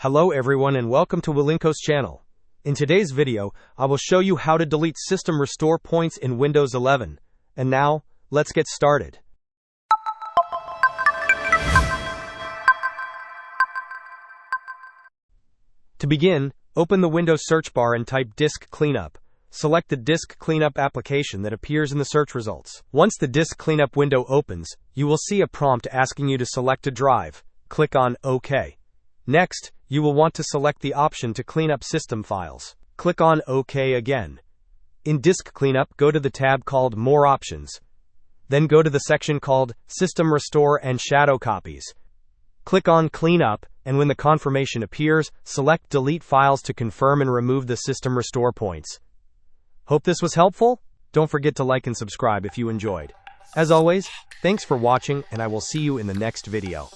Hello everyone and welcome to Wilinko's channel. In today's video, I will show you how to delete system restore points in Windows 11. And now, let's get started. To begin, open the Windows search bar and type Disk Cleanup. Select the Disk Cleanup application that appears in the search results. Once the Disk Cleanup window opens, you will see a prompt asking you to select a drive. Click on OK. Next, you will want to select the option to clean up system files. Click on OK again. In Disk Cleanup, go to the tab called More Options. Then go to the section called System Restore and Shadow Copies. Click on Clean Up, and when the confirmation appears, select Delete Files to confirm and remove the system restore points. Hope this was helpful? Don't forget to like and subscribe if you enjoyed. As always, thanks for watching, and I will see you in the next video.